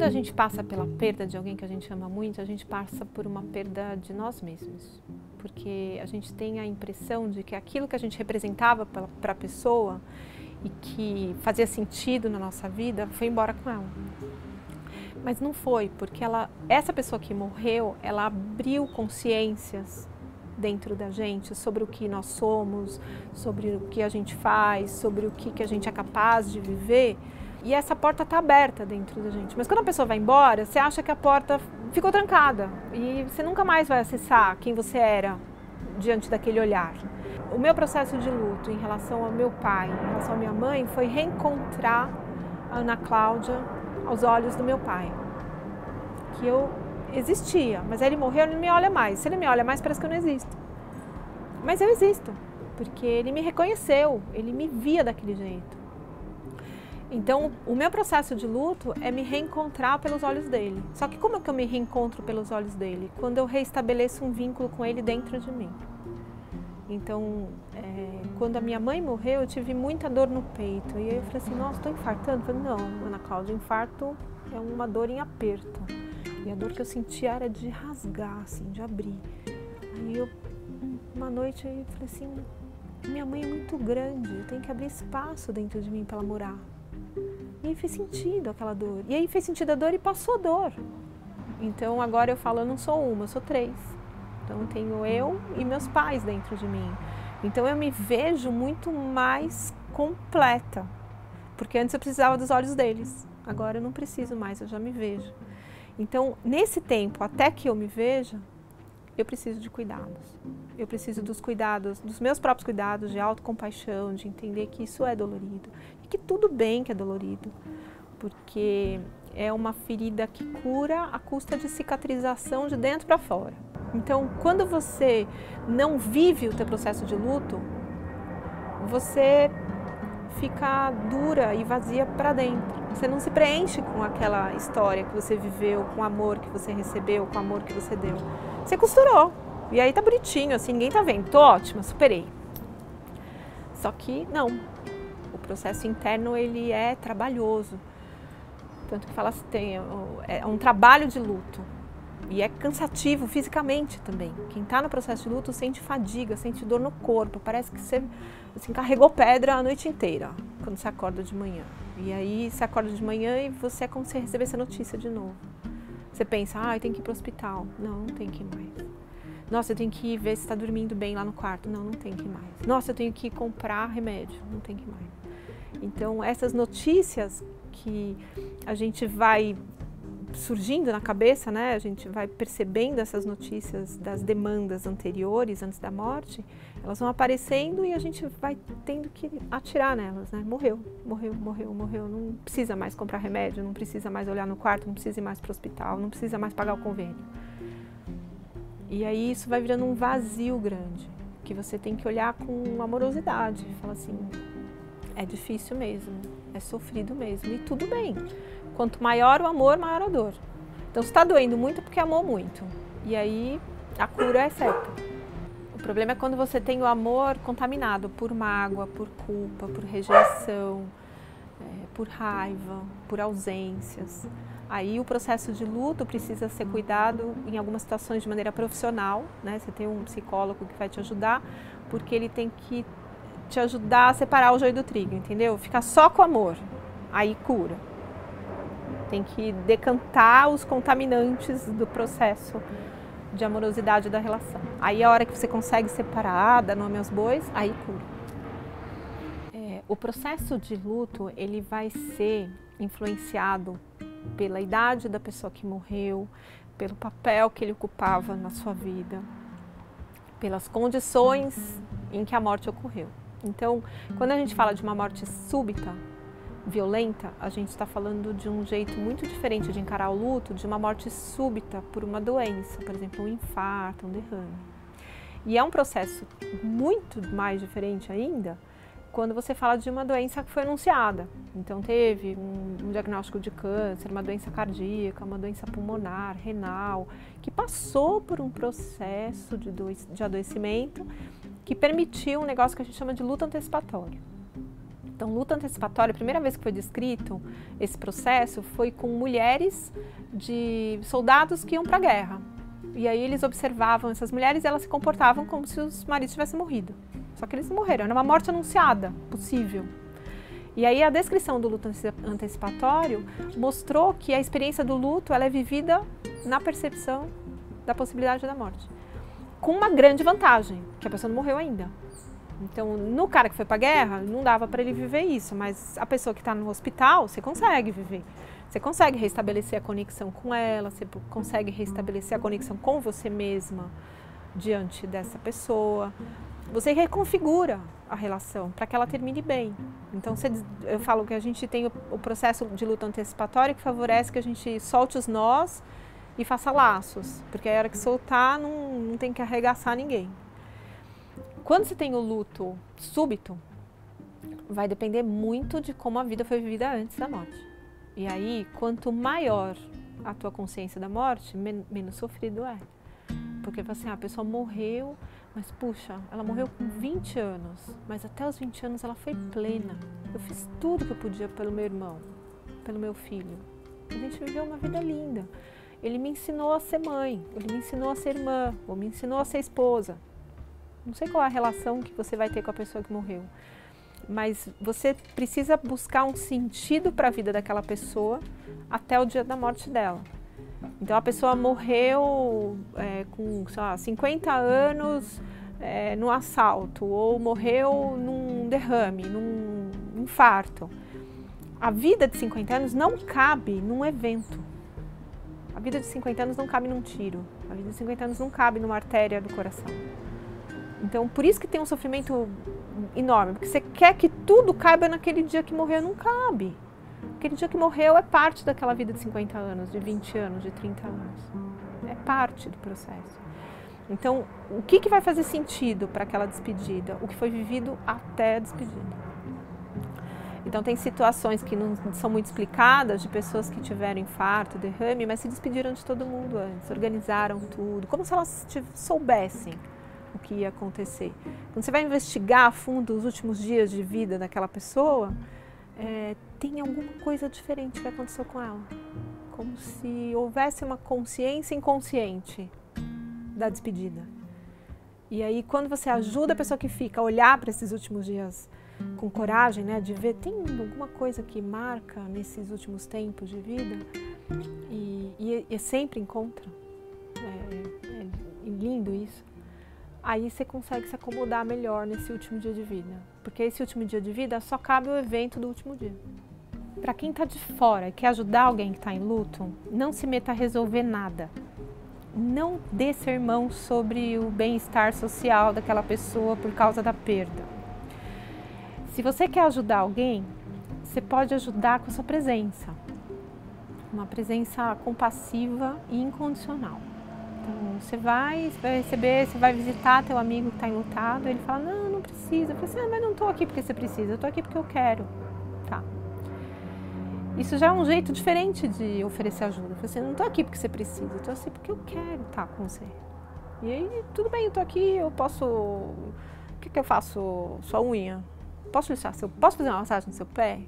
a gente passa pela perda de alguém que a gente ama muito, a gente passa por uma perda de nós mesmos. Porque a gente tem a impressão de que aquilo que a gente representava para a pessoa e que fazia sentido na nossa vida foi embora com ela. Mas não foi, porque essa pessoa que morreu, ela abriu consciências dentro da gente sobre o que nós somos, sobre o que a gente faz, sobre o que a gente é capaz de viver. E essa porta está aberta dentro da gente. Mas quando a pessoa vai embora, você acha que a porta ficou trancada e você nunca mais vai acessar quem você era diante daquele olhar. O meu processo de luto em relação ao meu pai, em relação à minha mãe, foi reencontrar a Ana Cláudia aos olhos do meu pai. Que eu existia, mas ele morreu, ele não me olha mais. Se ele me olha mais, parece que eu não existo. Mas eu existo, porque ele me reconheceu, ele me via daquele jeito. Então, o meu processo de luto é me reencontrar pelos olhos dele. Só que como é que eu me reencontro pelos olhos dele? Quando eu reestabeleço um vínculo com ele dentro de mim. Então, quando a minha mãe morreu, eu tive muita dor no peito. E aí eu falei assim, nossa, estou infartando? Eu falei, não, Ana Cláudia, infarto é uma dor em aperto. E a dor que eu sentia era de rasgar, assim, de abrir. Aí eu, uma noite, eu falei assim, minha mãe é muito grande, eu tenho que abrir espaço dentro de mim para ela morar. E aí fez sentido aquela dor. E aí fez sentido a dor e passou a dor. Então agora eu falo, eu não sou uma, eu sou 3. Então eu tenho eu e meus pais dentro de mim. Então eu me vejo muito mais completa. Porque antes eu precisava dos olhos deles. Agora eu não preciso mais, eu já me vejo. Então nesse tempo, até que eu me veja, eu preciso de cuidados. Eu preciso dos cuidados, dos meus próprios cuidados, de autocompaixão, de entender que isso é dolorido. E que tudo bem que é dolorido, porque é uma ferida que cura à custa de cicatrização de dentro para fora. Então, quando você não vive o teu processo de luto, você fica dura e vazia para dentro. Você não se preenche com aquela história que você viveu, com o amor que você recebeu, com o amor que você deu. Você costurou. E aí tá bonitinho, assim, ninguém tá vendo. Tô ótima, superei. Só que não. O processo interno, ele é trabalhoso. Tanto que fala assim, é um trabalho de luto. E é cansativo fisicamente também. Quem está no processo de luto sente fadiga, sente dor no corpo. Parece que você assim, carregou pedra a noite inteira, quando você acorda de manhã. E aí você acorda de manhã e você é como se recebesse a notícia de novo. Você pensa, eu tenho que ir para o hospital. Não, não tem que ir mais. Nossa, eu tenho que ir ver se está dormindo bem lá no quarto. Não, não tem que ir mais. Nossa, eu tenho que ir comprar remédio. Não tem que ir mais. Então, essas notícias que a gente vai surgindo na cabeça, né? A gente vai percebendo essas notícias das demandas anteriores, antes da morte, elas vão aparecendo e a gente vai tendo que atirar nelas, né? Morreu, morreu, morreu, morreu. Não precisa mais comprar remédio, não precisa mais olhar no quarto, não precisa ir mais para o hospital, não precisa mais pagar o convênio. E aí isso vai virando um vazio grande, que você tem que olhar com amorosidade, falar assim, é difícil mesmo, é sofrido mesmo, e tudo bem. Quanto maior o amor, maior a dor. Então, se está doendo muito, é porque amou muito. E aí, a cura é certa. O problema é quando você tem o amor contaminado por mágoa, por culpa, por rejeição, por raiva, por ausências. Aí, o processo de luto precisa ser cuidado em algumas situações de maneira profissional, né? Você tem um psicólogo que vai te ajudar, porque ele tem que te ajudar a separar o joio do trigo, entendeu? Ficar só com amor, aí cura. Tem que decantar os contaminantes do processo de amorosidade da relação. Aí a hora que você consegue separar, dar nome aos bois, aí cura. O processo de luto, ele vai ser influenciado pela idade da pessoa que morreu, pelo papel que ele ocupava na sua vida, pelas condições em que a morte ocorreu. Então, quando a gente fala de uma morte súbita, violenta, a gente está falando de um jeito muito diferente de encarar o luto, de uma morte súbita por uma doença, por exemplo, um infarto, um derrame. E é um processo muito mais diferente ainda quando você fala de uma doença que foi anunciada. Então teve um diagnóstico de câncer, uma doença cardíaca, uma doença pulmonar, renal, que passou por um processo de adoecimento que permitiu um negócio que a gente chama de luto antecipatório. Então, luto antecipatório, a primeira vez que foi descrito esse processo foi com mulheres de soldados que iam para a guerra. E aí eles observavam essas mulheres e elas se comportavam como se os maridos tivessem morrido. Só que eles não morreram, era uma morte anunciada, possível. E aí a descrição do luto antecipatório mostrou que a experiência do luto ela é vivida na percepção da possibilidade da morte. Com uma grande vantagem, que a pessoa não morreu ainda. Então, no cara que foi para a guerra, não dava para ele viver isso, mas a pessoa que está no hospital, você consegue viver. Você consegue restabelecer a conexão com ela, você consegue restabelecer a conexão com você mesma diante dessa pessoa. Você reconfigura a relação para que ela termine bem. Então, eu falo que a gente tem o processo de luto antecipatório que favorece que a gente solte os nós e faça laços, porque a hora que soltar não tem que arregaçar ninguém. Quando você tem o luto súbito, vai depender muito de como a vida foi vivida antes da morte. E aí, quanto maior a tua consciência da morte, menos sofrido é. Porque assim, a pessoa morreu, mas puxa, ela morreu com 20 anos, mas até os 20 anos ela foi plena. Eu fiz tudo que eu podia pelo meu irmão, pelo meu filho. A gente viveu uma vida linda. Ele me ensinou a ser mãe, ele me ensinou a ser irmã, ou me ensinou a ser esposa. Não sei qual é a relação que você vai ter com a pessoa que morreu, mas você precisa buscar um sentido para a vida daquela pessoa até o dia da morte dela. Então a pessoa morreu com, sei lá, 50 anos num assalto, ou morreu num derrame, num infarto. A vida de 50 anos não cabe num evento. A vida de 50 anos não cabe num tiro. A vida de 50 anos não cabe numa artéria do coração. Então, por isso que tem um sofrimento enorme, porque você quer que tudo caiba naquele dia que morreu, não cabe. Aquele dia que morreu é parte daquela vida de 50 anos, de 20 anos, de 30 anos. É parte do processo. Então, o que vai fazer sentido para aquela despedida? O que foi vivido até a despedida. Então, tem situações que não são muito explicadas, de pessoas que tiveram infarto, derrame, mas se despediram de todo mundo antes, organizaram tudo, como se elas soubessem o que ia acontecer. Quando você vai investigar a fundo os últimos dias de vida daquela pessoa, tem alguma coisa diferente que aconteceu com ela. Como se houvesse uma consciência inconsciente da despedida. E aí, quando você ajuda a pessoa que fica a olhar para esses últimos dias com coragem, né, de ver, tem alguma coisa que marca nesses últimos tempos de vida, e sempre encontra. É lindo isso. Aí você consegue se acomodar melhor nesse último dia de vida. Porque esse último dia de vida só cabe o evento do último dia. Para quem está de fora e quer ajudar alguém que está em luto, não se meta a resolver nada. Não dê sermão sobre o bem-estar social daquela pessoa por causa da perda. Se você quer ajudar alguém, você pode ajudar com a sua presença. Uma presença compassiva e incondicional. Então, você vai receber, você vai visitar teu amigo que está enlutado, ele fala, não precisa. Eu falo assim, mas não estou aqui porque você precisa, eu estou aqui porque eu quero. Tá. Isso já é um jeito diferente de oferecer ajuda. Eu falo assim, não estou aqui porque você precisa, eu estou assim porque eu quero estar com você. E aí, tudo bem, eu estou aqui, eu posso... O que eu faço? Sua unha? Posso fazer uma massagem no seu pé?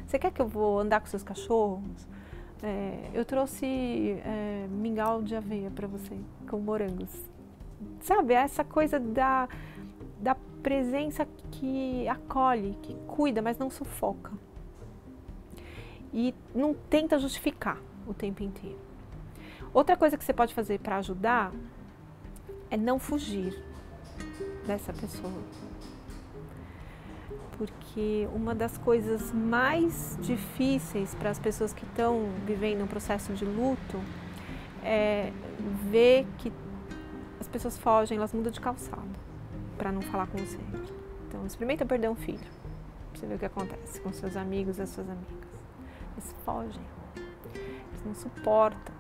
Você quer que eu vou andar com seus cachorros? Eu trouxe mingau de aveia para você, com morangos. Sabe, essa coisa da presença que acolhe, que cuida, mas não sufoca. E não tenta justificar o tempo inteiro. Outra coisa que você pode fazer para ajudar é não fugir dessa pessoa. Porque uma das coisas mais difíceis para as pessoas que estão vivendo um processo de luto é ver que as pessoas fogem, elas mudam de calçado para não falar com você. Então, experimenta perder um filho, para você ver o que acontece com seus amigos e as suas amigas. Eles fogem, eles não suportam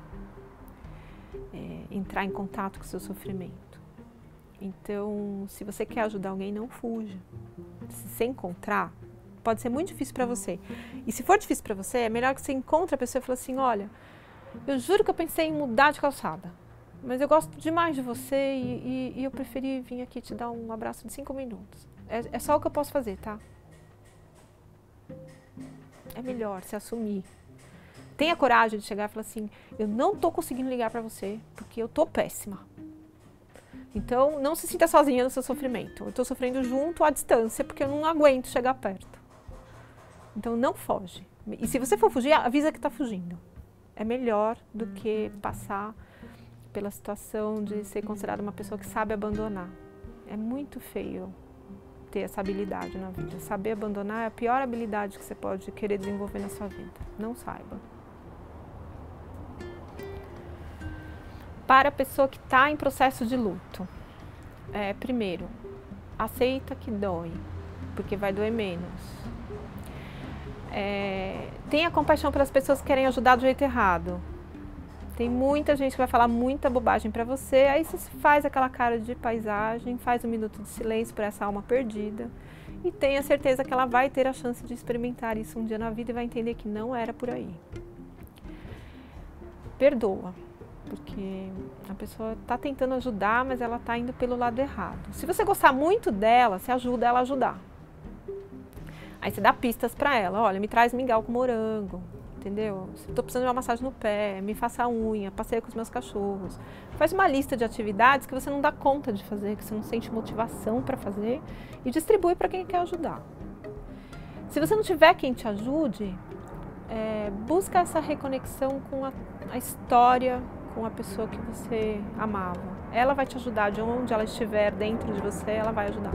entrar em contato com o seu sofrimento. Então, se você quer ajudar alguém, não fuja. Se você encontrar, pode ser muito difícil para você. E se for difícil para você, é melhor que você encontre a pessoa e fale assim, olha, eu juro que eu pensei em mudar de calçada, mas eu gosto demais de você e eu preferi vir aqui te dar um abraço de 5 minutos. É só o que eu posso fazer, tá? é melhor se assumir. Tenha coragem de chegar e falar assim, eu não tô conseguindo ligar para você porque eu tô péssima. Então, não se sinta sozinha no seu sofrimento. Eu tô sofrendo junto à distância porque eu não aguento chegar perto. Então, não foge. E se você for fugir, avisa que tá fugindo. É melhor do que passar pela situação de ser considerada uma pessoa que sabe abandonar. É muito feio ter essa habilidade na vida. Saber abandonar é a pior habilidade que você pode querer desenvolver na sua vida. Não saiba. Para a pessoa que está em processo de luto, primeiro, aceita que dói, porque vai doer menos. Tenha compaixão pelas pessoas que querem ajudar do jeito errado. Tem muita gente que vai falar muita bobagem para você, aí você faz aquela cara de paisagem, faz um minuto de silêncio para essa alma perdida e tenha certeza que ela vai ter a chance de experimentar isso um dia na vida e vai entender que não era por aí. Perdoa. Porque a pessoa está tentando ajudar, mas ela está indo pelo lado errado. Se você gostar muito dela, você ajuda ela a ajudar. Aí você dá pistas para ela. Olha, me traz mingau com morango, entendeu? Estou precisando de uma massagem no pé, me faça a unha, passeia com os meus cachorros. Faz uma lista de atividades que você não dá conta de fazer, que você não sente motivação para fazer e distribui para quem quer ajudar. Se você não tiver quem te ajude, busca essa reconexão com a história, com a pessoa que você amava. Ela vai te ajudar, de onde ela estiver dentro de você, ela vai ajudar.